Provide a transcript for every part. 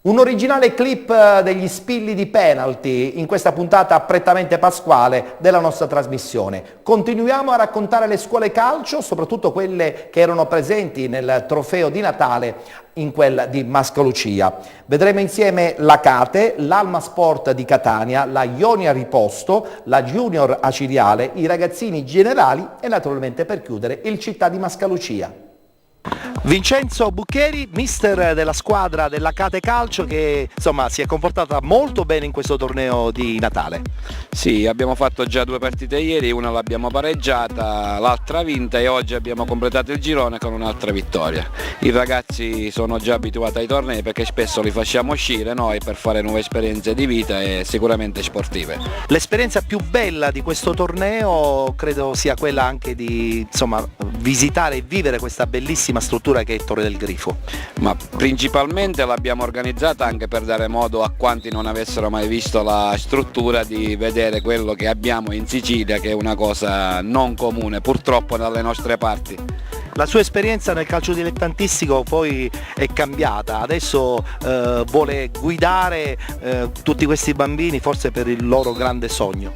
Un originale clip degli spilli di penalty in questa puntata prettamente pasquale della nostra trasmissione. Continuiamo a raccontare le scuole calcio, soprattutto quelle che erano presenti nel trofeo di Natale in quel di Mascalucia. Vedremo insieme la Cate, l'Alma Sport di Catania, la Ionia Riposto, la Junior Aciriale, i ragazzini generali e naturalmente per chiudere il Città di Mascalucia. Vincenzo Buccheri, mister della squadra della Cate Calcio, che insomma si è comportata molto bene in questo torneo di Natale. Sì, abbiamo fatto già 2 partite ieri, una l'abbiamo pareggiata, l'altra vinta e oggi abbiamo completato il girone con un'altra vittoria. I ragazzi sono già abituati ai tornei perché spesso li facciamo uscire noi per fare nuove esperienze di vita e sicuramente sportive. L'esperienza più bella di questo torneo credo sia quella anche di visitare e vivere questa bellissima struttura che è Torre del Grifo. Ma principalmente l'abbiamo organizzata anche per dare modo a quanti non avessero mai visto la struttura di vedere quello che abbiamo in Sicilia, che è una cosa non comune purtroppo dalle nostre parti. La sua esperienza nel calcio dilettantistico poi è cambiata, adesso vuole guidare tutti questi bambini forse per il loro grande sogno.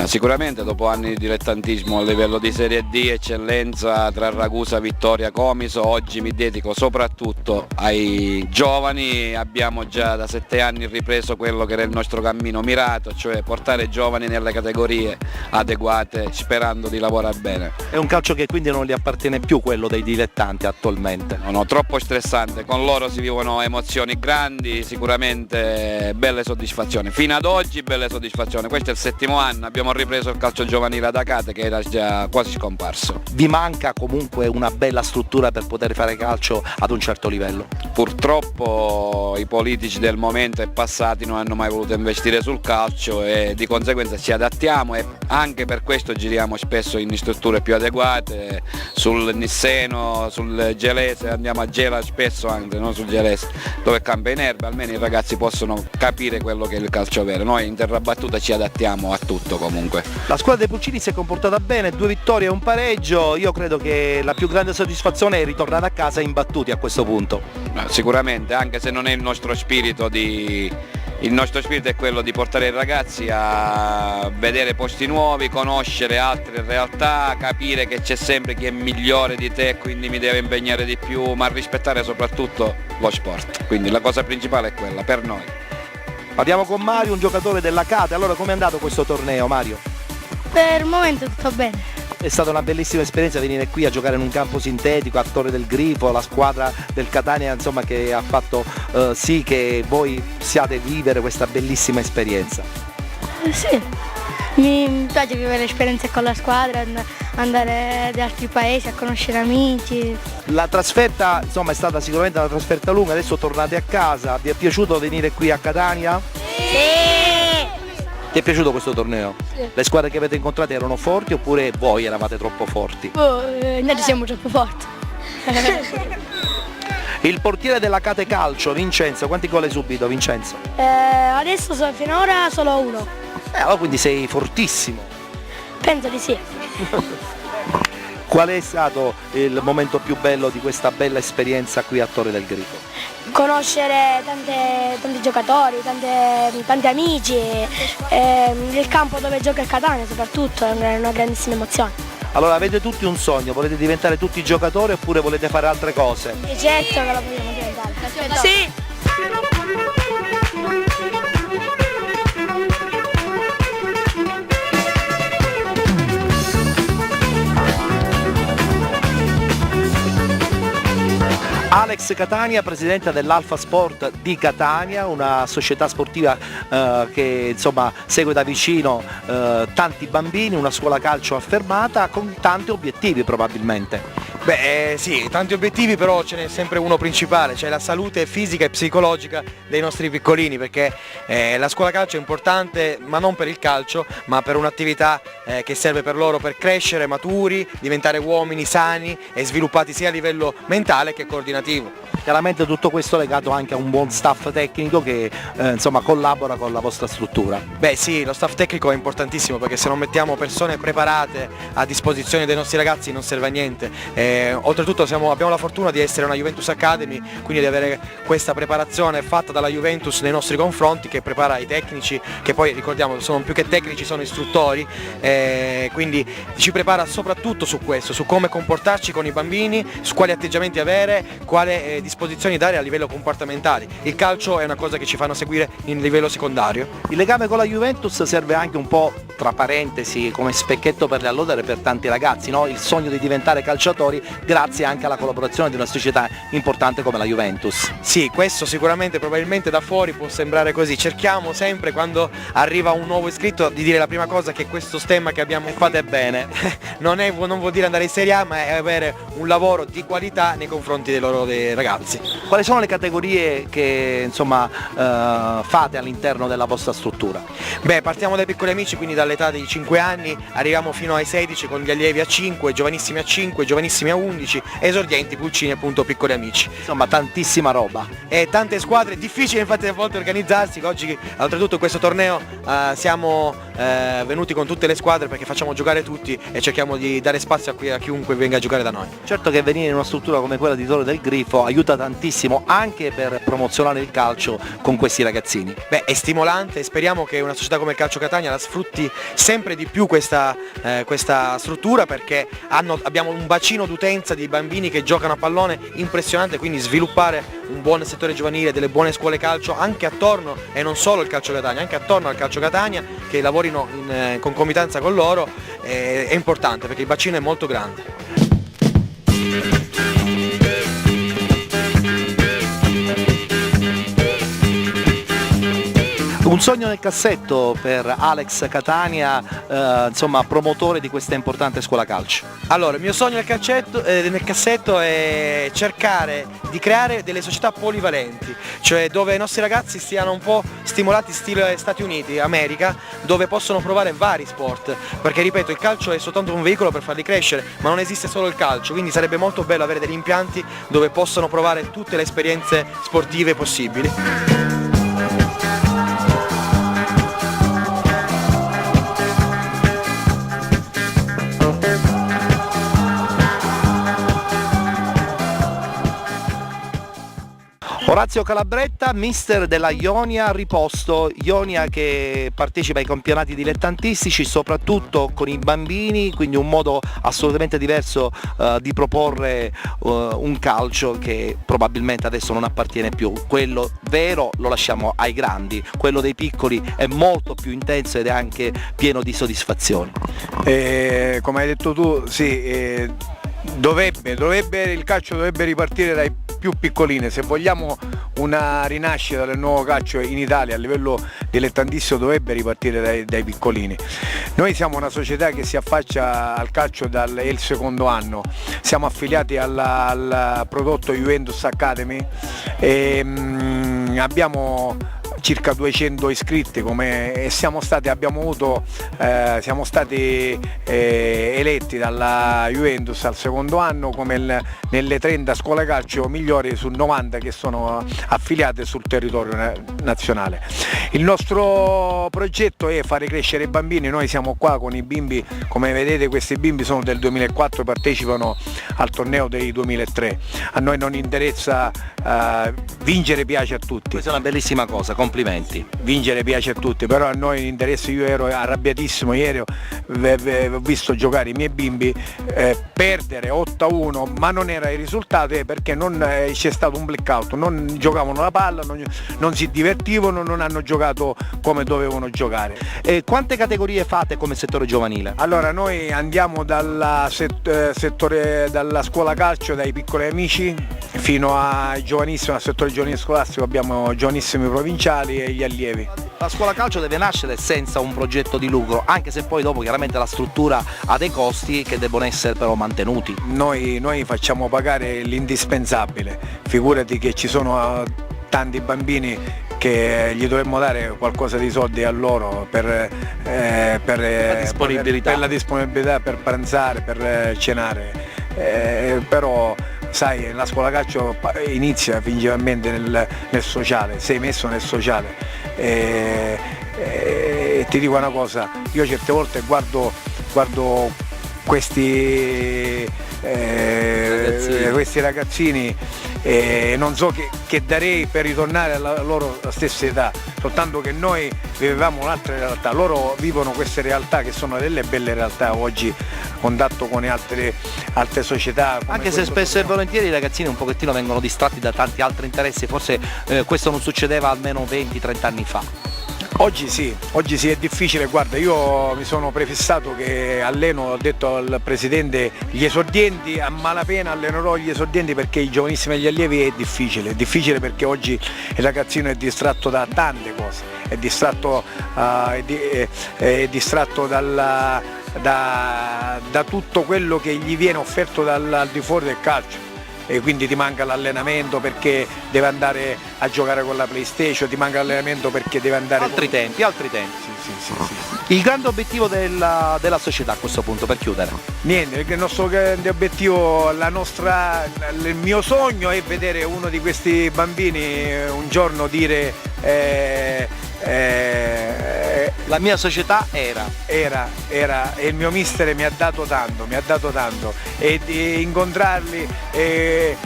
Sicuramente dopo anni di dilettantismo a livello di Serie D, eccellenza tra Ragusa, Vittoria, Comiso, oggi mi dedico soprattutto ai giovani. Abbiamo già da 7 anni ripreso quello che era il nostro cammino mirato, cioè portare giovani nelle categorie adeguate sperando di lavorare bene. È un calcio che quindi non gli appartiene più quello dei dilettanti attualmente? No, troppo stressante, con loro si vivono emozioni grandi, sicuramente belle soddisfazioni. Fino ad oggi belle soddisfazioni, questo è il 7° anno, abbiamo ripreso il calcio giovanile ad Acate che era già quasi scomparso. Vi manca comunque una bella struttura per poter fare calcio ad un certo livello? Purtroppo i politici del momento e passati non hanno mai voluto investire sul calcio e di conseguenza ci adattiamo e anche per questo giriamo spesso in strutture più adeguate, sul Nisseno, sul Gelese, andiamo a Gela spesso anche, non sul Gelese, dove cambia in erba, almeno i ragazzi possono capire quello che è il calcio vero. Noi in terra battuta ci adattiamo a tutto comunque. La squadra dei Pulcini si è comportata bene, 2 vittorie e un pareggio. Io credo che la più grande soddisfazione è ritornare a casa imbattuti a questo punto. Sicuramente, anche se non è il nostro spirito il nostro spirito è quello di portare i ragazzi a vedere posti nuovi, conoscere altre realtà, capire che c'è sempre chi è migliore di te, quindi mi deve impegnare di più, ma rispettare soprattutto lo sport. Quindi la cosa principale è quella per noi. Parliamo con Mario, un giocatore della Cate. Allora, com'è andato questo torneo, Mario? Per il momento tutto bene. È stata una bellissima esperienza venire qui a giocare in un campo sintetico, a Torre del Grifo, la squadra del Catania che ha fatto sì che voi siate vivere questa bellissima esperienza. Sì, mi piace vivere esperienze con la squadra, andare ad altri paesi a conoscere amici. La trasferta è stata sicuramente una trasferta lunga, adesso tornate a casa. Vi è piaciuto venire qui a Catania? Sì! Ti è piaciuto questo torneo? Sì. Le squadre che avete incontrato erano forti oppure voi eravate troppo forti? Noi siamo troppo forti. Il portiere della Cate Calcio, Vincenzo, quanti gol hai subito, Vincenzo? Adesso finora solo 1. Allora quindi sei fortissimo. Penso di sì. Qual è stato il momento più bello di questa bella esperienza qui a Torre del Grifo? Conoscere tanti giocatori, tanti amici, il campo dove gioca il Catania soprattutto è una grandissima emozione. Allora avete tutti un sogno, volete diventare tutti giocatori oppure volete fare altre cose? E certo che la vogliamo diventare. Sì! Alex Catania, presidente dell'Alfa Sport di Catania, una società sportiva che segue da vicino tanti bambini, una scuola calcio affermata con tanti obiettivi probabilmente. Beh sì, tanti obiettivi, però ce n'è sempre uno principale, cioè la salute fisica e psicologica dei nostri piccolini, perché la scuola calcio è importante, ma non per il calcio, ma per un'attività che serve per loro per crescere maturi, diventare uomini sani e sviluppati sia a livello mentale che coordinativo. Chiaramente tutto questo legato anche a un buon staff tecnico che collabora con la vostra struttura. Beh sì, lo staff tecnico è importantissimo, perché se non mettiamo persone preparate a disposizione dei nostri ragazzi non serve a niente. Oltretutto abbiamo la fortuna di essere una Juventus Academy, quindi di avere questa preparazione fatta dalla Juventus nei nostri confronti, che prepara i tecnici, che poi ricordiamo sono più che tecnici, sono istruttori, quindi ci prepara soprattutto su questo, su come comportarci con i bambini, su quali atteggiamenti avere, quali disposizioni dare a livello comportamentale. Il calcio è una cosa che ci fanno seguire in livello secondario. Il legame con la Juventus serve anche un po', tra parentesi, come specchietto per le allodere per tanti ragazzi, no? Il sogno di diventare calciatori grazie anche alla collaborazione di una società importante come la Juventus. Sì, questo sicuramente, probabilmente da fuori può sembrare così. Cerchiamo sempre, quando arriva un nuovo iscritto, di dire la prima cosa che questo stemma che abbiamo Fate bene. non vuol dire andare in Serie A, ma è avere un lavoro di qualità nei confronti dei ragazzi. Quali sono le categorie che insomma fate all'interno della vostra struttura? Beh, partiamo dai piccoli amici, quindi dall'età dei 5 anni, arriviamo fino ai 16 con gli allievi a 5, giovanissimi a 5, giovanissimi a 11, esordienti, pulcini, appunto piccoli amici. Insomma, tantissima roba. E tante squadre, difficile infatti a volte organizzarsi. Oggi oltretutto in questo torneo siamo venuti con tutte le squadre perché facciamo giocare tutti e cerchiamo di dare spazio a chiunque venga a giocare da noi. Certo che venire in una struttura come quella di Torre del Grifo aiuta tantissimo anche per promozionare il calcio con questi ragazzini. Beh, è stimolante e speriamo che una società come il Calcio Catania la sfrutti sempre di più questa struttura, perché abbiamo un bacino d'utenza di bambini che giocano a pallone impressionante, quindi sviluppare un buon settore giovanile, delle buone scuole calcio anche attorno, e non solo il Calcio Catania, anche attorno al Calcio Catania, che lavorino in concomitanza con loro, è importante perché il bacino è molto grande. Un sogno nel cassetto per Alex Catania, insomma promotore di questa importante scuola calcio. Allora, il mio sogno nel cassetto è cercare di creare delle società polivalenti, cioè dove i nostri ragazzi siano un po' stimolati stile Stati Uniti, America, dove possono provare vari sport, perché ripeto, il calcio è soltanto un veicolo per farli crescere, ma non esiste solo il calcio, quindi sarebbe molto bello avere degli impianti dove possono provare tutte le esperienze sportive possibili. Orazio Calabretta, mister della Ionia Riposto, Ionia che partecipa ai campionati dilettantistici soprattutto con i bambini, quindi un modo assolutamente diverso di proporre un calcio che probabilmente adesso non appartiene più. Quello vero lo lasciamo ai grandi, quello dei piccoli è molto più intenso ed è anche pieno di soddisfazioni. Come hai detto tu, sì, il calcio dovrebbe ripartire dai più piccoline. Se vogliamo una rinascita del nuovo calcio in Italia a livello dilettantistico dovrebbe ripartire dai piccolini. Noi siamo una società che si affaccia al calcio è il secondo anno, siamo affiliati al prodotto Juventus Academy e abbiamo circa 200 iscritti e siamo stati eletti dalla Juventus al secondo anno come nelle 30 scuole calcio migliori su 90 che sono affiliate sul territorio nazionale. Il nostro progetto è fare crescere i bambini. Noi siamo qua con i bimbi, come vedete questi bimbi sono del 2004, partecipano al torneo del 2003. A noi non interessa, vincere piace a tutti. Questa è una bellissima cosa, complimenti. Vincere piace a tutti, però a noi interessa. Io ero arrabbiatissimo ieri, ho visto giocare i miei bimbi perdere 8-1, ma non era il risultato perché c'è stato un blackout, non giocavano la palla, non si divertivano, non hanno giocato come dovevano giocare. Quante categorie fate come settore giovanile? Allora noi andiamo dalla scuola calcio, dai piccoli amici fino ai giovanissimi, al settore giovanile scolastico abbiamo giovanissimi provinciali e gli allievi. La scuola calcio deve nascere senza un progetto di lucro, anche se poi dopo chiaramente la struttura ha dei costi che devono essere però mantenuti. Noi facciamo pagare l'indispensabile, figurati che ci sono tanti bambini che gli dovremmo dare qualcosa di soldi a loro per la disponibilità, per pranzare, per cenare, però sai, la scuola calcio inizia principalmente nel sociale, sei messo nel sociale e ti dico una cosa, io certe volte guardo questi ragazzini non so che darei per ritornare alla loro stessa età, soltanto che noi vivevamo un'altra realtà, loro vivono queste realtà che sono delle belle realtà oggi, contatto con altre società. Anche se spesso e volentieri i ragazzini un pochettino vengono distratti da tanti altri interessi, forse questo non succedeva almeno 20-30 anni fa. Oggi sì, è difficile, guarda, io mi sono prefissato che alleno, ho detto al presidente, gli esordienti, a malapena allenerò gli esordienti perché i giovanissimi e gli allievi è difficile perché oggi il ragazzino è distratto da tante cose, è distratto da tutto quello che gli viene offerto al di fuori del calcio. E quindi ti manca l'allenamento perché deve andare a giocare con la PlayStation, ti manca l'allenamento perché deve andare altri tempi. Sì. Il grande obiettivo della società a questo punto, per chiudere? Niente, il nostro grande obiettivo, il mio sogno è vedere uno di questi bambini un giorno dire la mia società era e il mio mister mi ha dato tanto e di incontrarli e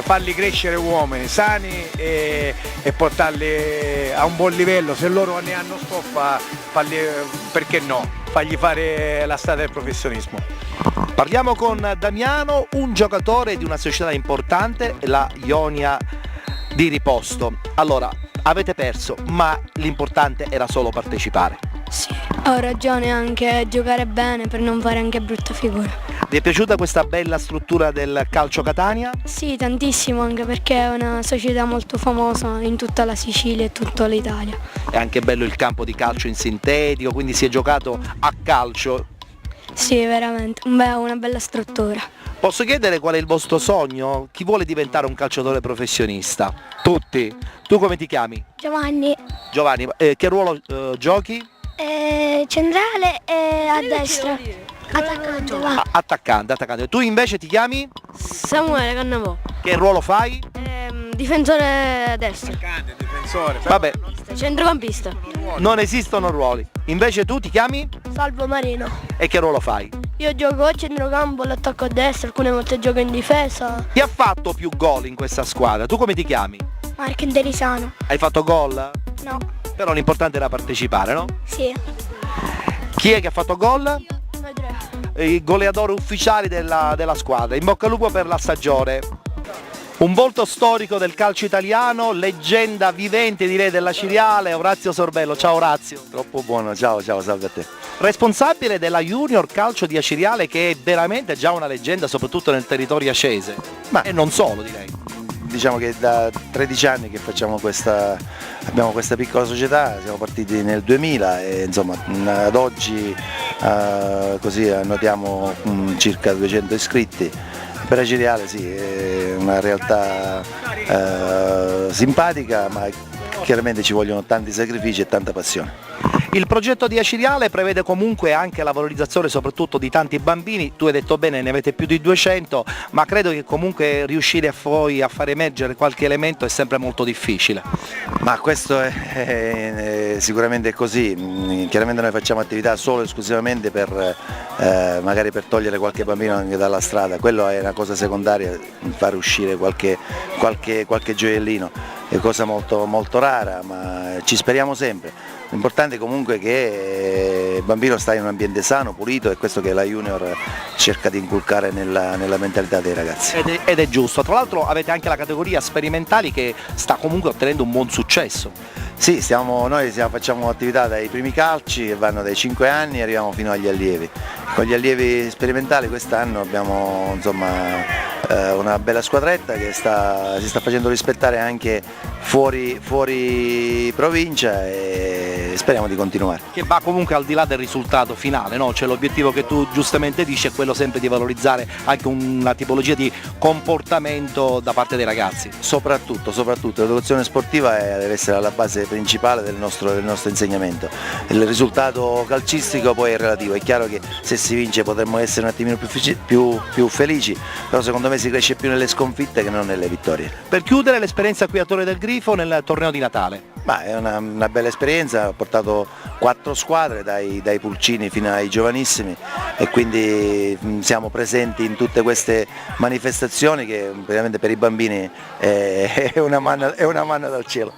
farli crescere uomini sani e portarli a un buon livello, se loro ne hanno stoffa, perché no, fargli fare la strada del professionismo. Parliamo con Damiano, un giocatore di una società importante, la Ionia di Riposto. Allora, avete perso, ma l'importante era solo partecipare. Sì, ho ragione, anche giocare bene per non fare anche brutta figura. Vi è piaciuta questa bella struttura del calcio Catania? Sì, tantissimo, anche perché è una società molto famosa in tutta la Sicilia e tutta l'Italia. È anche bello il campo di calcio in sintetico, quindi si è giocato a calcio. Sì, veramente, una bella struttura. Posso chiedere qual è il vostro sogno? Chi vuole diventare un calciatore professionista? Tutti. Tu come ti chiami? Giovanni. Giovanni, che ruolo giochi? Centrale e a destra. Attaccante. Attaccante. Tu invece ti chiami? Samuele Cannavò. Che ruolo fai? Difensore a destra. Difensore. Vabbè, Centrocampista. non esistono ruoli. Invece tu ti chiami? Salvo Marino. E che ruolo fai? Io gioco a centrocampo, l'attacco a destra, alcune volte gioco in difesa. Chi ha fatto più gol in questa squadra? Tu come ti chiami? Marco Interisano. Hai fatto gol? No. Però l'importante era partecipare, no? Sì. Chi è che ha fatto gol? Noi tre. I goleadori ufficiali della squadra. In bocca al lupo per la stagione. Un volto storico del calcio italiano, leggenda vivente direi della Ciriale, Orazio Sorbello. Ciao Orazio. Troppo buono, ciao, salve a te. Responsabile della Junior Calcio di Aciriale, che è veramente già una leggenda soprattutto nel territorio acese. Ma e non solo, direi. Diciamo che da 13 anni che abbiamo questa piccola società, siamo partiti nel 2000 e insomma ad oggi così annotiamo circa 200 iscritti. Per Aciriale sì, è una realtà simpatica, ma chiaramente ci vogliono tanti sacrifici e tanta passione. Il progetto di Aciriale prevede comunque anche la valorizzazione soprattutto di tanti bambini, tu hai detto bene ne avete più di 200, ma credo che comunque riuscire poi a far emergere qualche elemento è sempre molto difficile. Ma questo è sicuramente così, chiaramente noi facciamo attività solo e esclusivamente magari per togliere qualche bambino anche dalla strada, quello è una cosa secondaria, far uscire qualche gioiellino, è cosa molto, molto rara, ma ci speriamo sempre. L'importante comunque è che il bambino sta in un ambiente sano, pulito, e questo che la Junior cerca di inculcare nella mentalità dei ragazzi. Ed è giusto, tra l'altro avete anche la categoria sperimentali che sta comunque ottenendo un buon successo. Sì, facciamo attività dai primi calci che vanno dai 5 anni e arriviamo fino agli allievi. Con gli allievi sperimentali quest'anno abbiamo una bella squadretta che si sta facendo rispettare anche fuori provincia e speriamo di continuare. Che va comunque al di là del risultato finale, no? Cioè l'obiettivo che tu giustamente dici è quello sempre di valorizzare anche una tipologia di comportamento da parte dei ragazzi. Soprattutto l'educazione sportiva deve essere alla base principale del nostro insegnamento. Il risultato calcistico poi è relativo, è chiaro che se si vince potremmo essere un attimino più felici, però secondo me si cresce più nelle sconfitte che non nelle vittorie. Per chiudere l'esperienza qui a Torre del Grifo nel torneo di Natale. Ma è una bella esperienza, portato 4 squadre, dai pulcini fino ai giovanissimi, e quindi siamo presenti in tutte queste manifestazioni che veramente per i bambini è una manna dal cielo.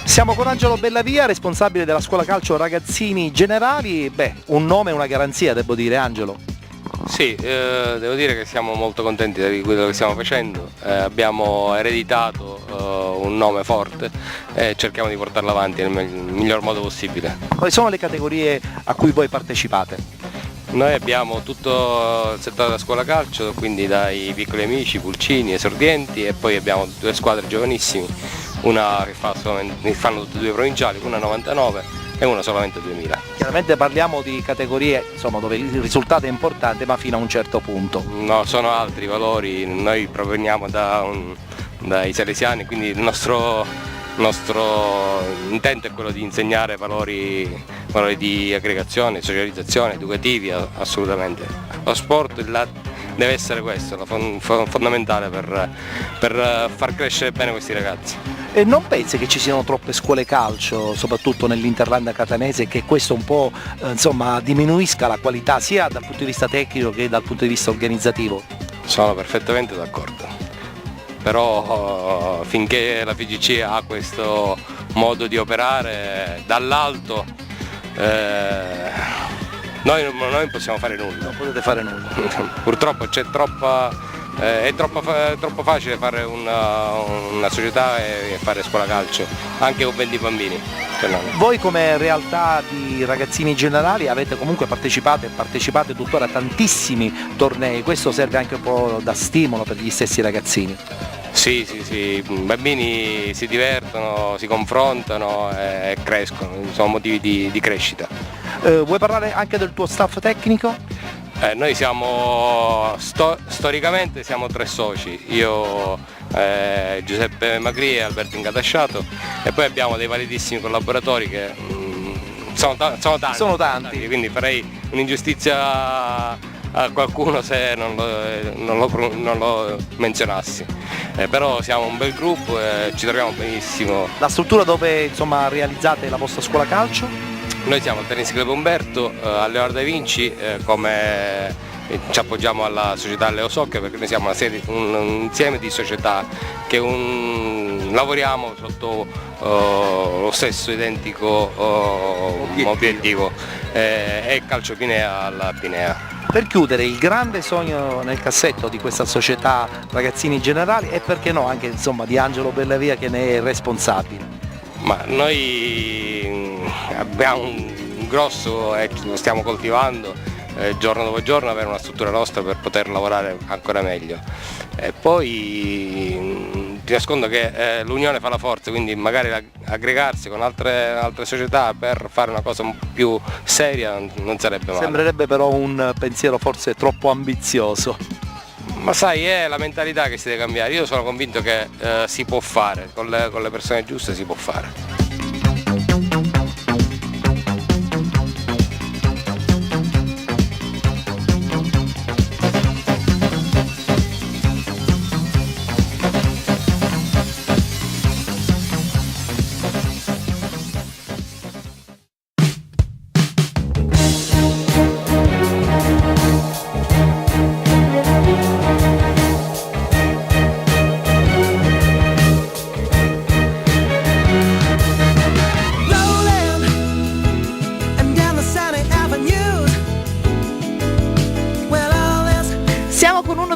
Siamo con Angelo Bellavia, responsabile della scuola calcio ragazzini generali. Beh, un nome e una garanzia, devo dire, Angelo. Sì, devo dire che siamo molto contenti di quello che stiamo facendo, abbiamo ereditato un nome forte e cerchiamo di portarlo avanti nel miglior modo possibile. Quali sono le categorie a cui voi partecipate? Noi abbiamo tutto il settore della scuola calcio, quindi dai piccoli amici, pulcini, esordienti, e poi abbiamo 2 squadre giovanissimi, una che fanno tutte e 2 provinciali, una 99 e una solamente 2000. Chiaramente parliamo di categorie, insomma, dove il risultato è importante, ma fino a un certo punto. No, sono altri valori, noi proveniamo dai salesiani, quindi il nostro intento è quello di insegnare valori di aggregazione, socializzazione, educativi, assolutamente. Lo sport deve essere questo, fondamentale per far crescere bene questi ragazzi. E non pensi che ci siano troppe scuole calcio, soprattutto nell'Interland catanese, che questo un po' diminuisca la qualità sia dal punto di vista tecnico che dal punto di vista organizzativo? Sono perfettamente d'accordo, però finché la FIGC ha questo modo di operare dall'alto, noi non possiamo fare nulla. Non potete fare nulla. Purtroppo è troppo facile fare una società e fare scuola calcio, anche con 20 bambini. Voi come realtà di ragazzini generali avete comunque partecipate tuttora a tantissimi tornei, questo serve anche un po' da stimolo per gli stessi ragazzini. Sì, i bambini si divertono, si confrontano e crescono, sono motivi di crescita. Vuoi parlare anche del tuo staff tecnico? Noi siamo storicamente siamo 3 soci, io, Giuseppe Magri e Alberto Incatasciato, e poi abbiamo dei validissimi collaboratori che sono tanti, quindi farei un'ingiustizia a qualcuno se non lo menzionassi, però siamo un bel gruppo e ci troviamo benissimo. La struttura dove realizzate la vostra scuola calcio? Noi siamo al Tennis Club Umberto, a Leonardo da Vinci, come ci appoggiamo alla società Leo Soccer, perché noi siamo un insieme di società che lavoriamo sotto lo stesso identico obiettivo, è Calcio Pinea alla Pinea. Per chiudere, il grande sogno nel cassetto di questa società ragazzini generali e perché no anche di Angelo Bellavia che ne è responsabile? Ma noi abbiamo un grosso e lo stiamo coltivando giorno dopo giorno, avere una struttura nostra per poter lavorare ancora meglio. E poi ti nascondo che l'unione fa la forza, quindi magari aggregarsi con altre società per fare una cosa più seria non sarebbe male. Sembrerebbe però un pensiero forse troppo ambizioso. Ma sai, è la mentalità che si deve cambiare, io sono convinto che si può fare, con le persone giuste si può fare.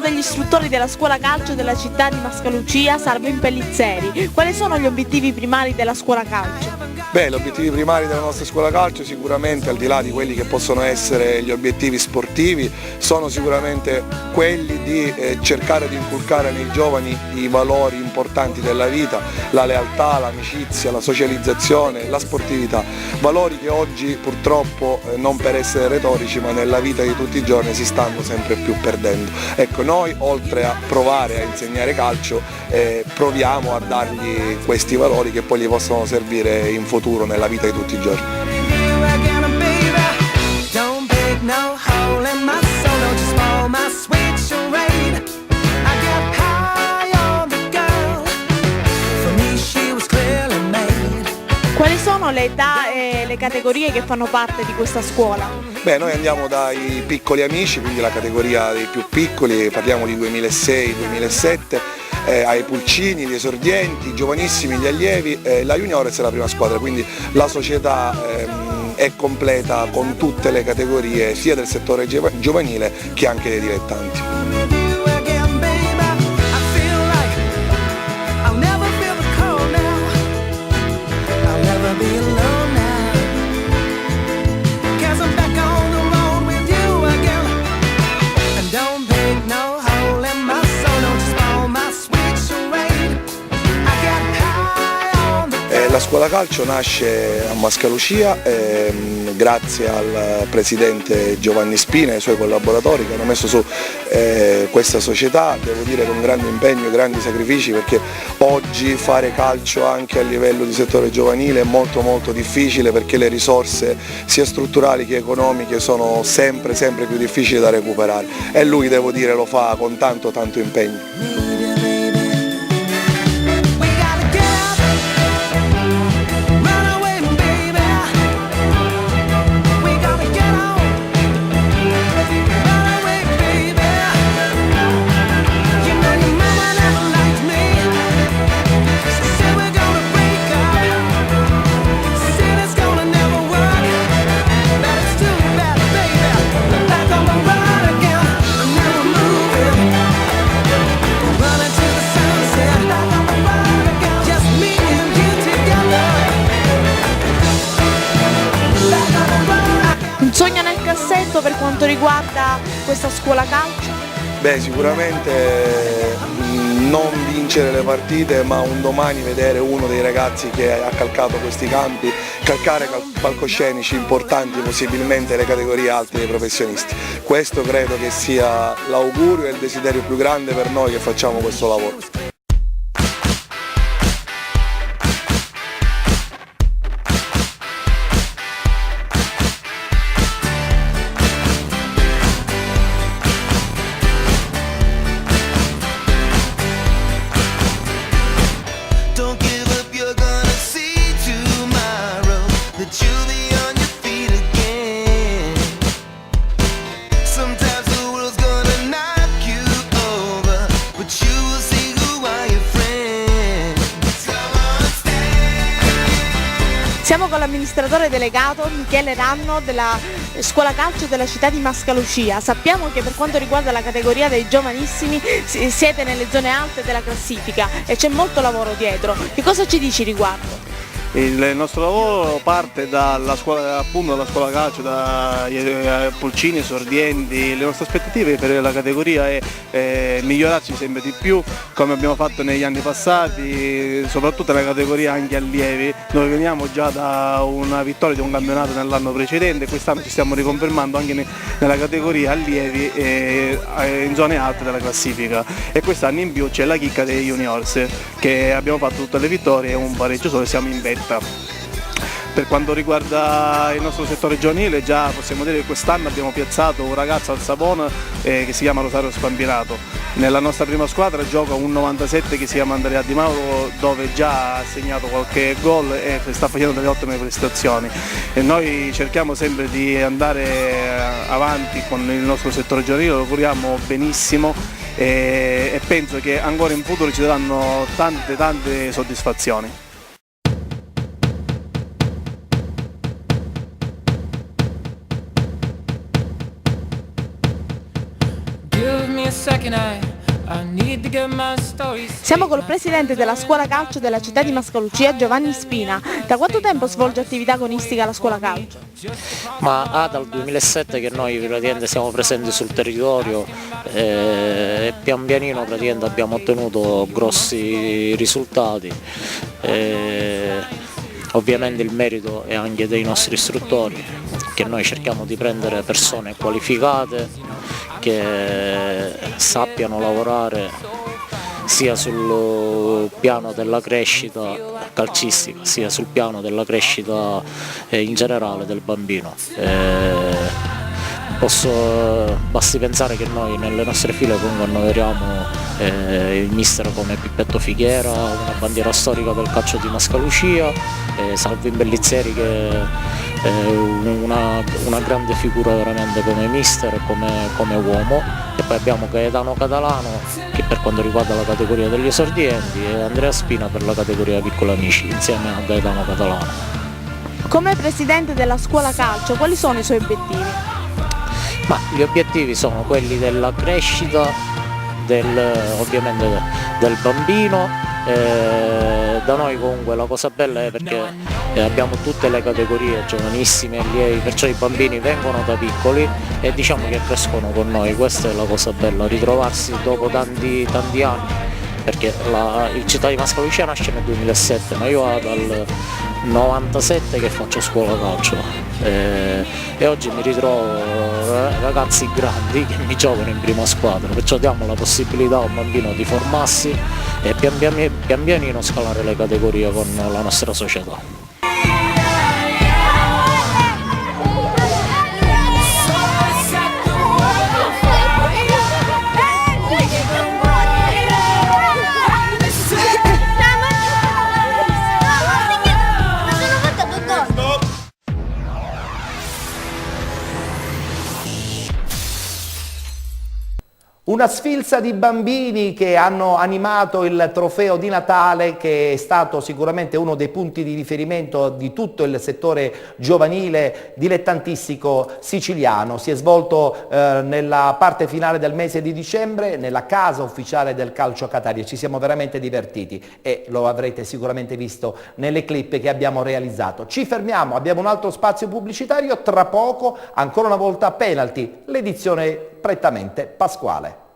degli istruttori della scuola calcio della città di Mascalucia, Salvo Impellizzeri. Quali sono gli obiettivi primari della scuola calcio? Beh, gli obiettivi primari della nostra scuola calcio sicuramente, al di là di quelli che possono essere gli obiettivi sportivi, sono sicuramente quelli di cercare di inculcare nei giovani i valori importanti della vita, la lealtà, l'amicizia, la socializzazione, la sportività, valori che oggi purtroppo non per essere retorici ma nella vita di tutti i giorni si stanno sempre più perdendo. Ecco, noi oltre a provare a insegnare calcio proviamo a dargli questi valori che poi gli possono servire in futuro nella vita di tutti i giorni. Quali sono le età e le categorie che fanno parte di questa scuola? Beh, noi andiamo dai piccoli amici, quindi la categoria dei più piccoli, parliamo di 2006-2007, ai pulcini, gli esordienti, i giovanissimi, gli allievi, la juniores è la prima squadra, quindi la società è completa con tutte le categorie sia del settore giovanile che anche dei dilettanti. La scuola calcio nasce a Mascalucia grazie al presidente Giovanni Spina e ai suoi collaboratori che hanno messo su questa società, devo dire con grande impegno e grandi sacrifici, perché oggi fare calcio anche a livello di settore giovanile è molto difficile, perché le risorse sia strutturali che economiche sono sempre più difficili da recuperare e lui, devo dire, lo fa con tanto impegno. Un sogno nel cassetto per quanto riguarda questa scuola calcio? Beh, sicuramente non vincere le partite, ma un domani vedere uno dei ragazzi che ha calcato questi campi, calcare palcoscenici importanti, possibilmente le categorie alte dei professionisti. Questo credo che sia l'augurio e il desiderio più grande per noi che facciamo questo lavoro. Siamo con l'amministratore delegato Michele Ranno della scuola calcio della città di Mascalucia. Sappiamo che per quanto riguarda la categoria dei giovanissimi siete nelle zone alte della classifica e c'è molto lavoro dietro. Che cosa ci dici riguardo? Il nostro lavoro parte dalla scuola, appunto dalla scuola calcio, dai pulcini, esordienti. Le nostre aspettative per la categoria è migliorarci sempre di più, come abbiamo fatto negli anni passati, soprattutto nella categoria anche allievi, dove veniamo già da una vittoria di un campionato nell'anno precedente. Quest'anno ci stiamo riconfermando anche nella categoria allievi in zone alte della classifica, e quest'anno in più c'è la chicca dei juniors, che abbiamo fatto tutte le vittorie e un pareggio solo, siamo in vetta. Per quanto riguarda il nostro settore giovanile, già possiamo dire che quest'anno abbiamo piazzato un ragazzo al Savona che si chiama Rosario Spampinato. Nella nostra prima squadra gioca un 97 che si chiama Andrea Di Mauro, dove già ha segnato qualche gol e sta facendo delle ottime prestazioni. E noi cerchiamo sempre di andare avanti con il nostro settore giovanile, lo curiamo benissimo e penso che ancora in futuro ci daranno tante soddisfazioni. Give me Siamo col presidente della scuola calcio della città di Mascalucia, Giovanni Spina. Da quanto tempo svolge attività agonistica la scuola calcio? Ma dal 2007 che noi praticamente siamo presenti sul territorio e pian pianino praticamente abbiamo ottenuto grossi risultati. Ovviamente il merito è anche dei nostri istruttori, che noi cerchiamo di prendere persone qualificate che sappiano lavorare sia sul piano della crescita calcistica sia sul piano della crescita in generale del bambino. Basti pensare che noi nelle nostre file comunque annoveriamo il mister come Pippetto Fighiera, una bandiera storica del calcio di Mascalucia, Salvo Imbellizzeri che è una grande figura veramente come mister e come uomo, e poi abbiamo Gaetano Catalano che per quanto riguarda la categoria degli esordienti e Andrea Spina per la categoria piccoli amici insieme a Gaetano Catalano. Come presidente della scuola calcio, quali sono i suoi obiettivi? Ma gli obiettivi sono quelli della crescita ovviamente del bambino. Da noi comunque la cosa bella è perché abbiamo tutte le categorie giovanissime e allievi, perciò i bambini vengono da piccoli e diciamo che crescono con noi. Questa è la cosa bella, ritrovarsi dopo tanti anni, perché il città di Mascalucia nasce nel 2007, ma io dal 97 che faccio scuola calcio e oggi mi ritrovo ragazzi grandi che mi giocano in prima squadra, perciò diamo la possibilità a un bambino di formarsi e pian pianino scalare le categorie con la nostra società. Una sfilza di bambini che hanno animato il trofeo di Natale, che è stato sicuramente uno dei punti di riferimento di tutto il settore giovanile dilettantistico siciliano. Si è svolto nella parte finale del mese di dicembre nella casa ufficiale del calcio Catania. Ci siamo veramente divertiti e lo avrete sicuramente visto nelle clip che abbiamo realizzato. Ci fermiamo, abbiamo un altro spazio pubblicitario, tra poco ancora una volta Penalty, l'edizione prettamente pasquale.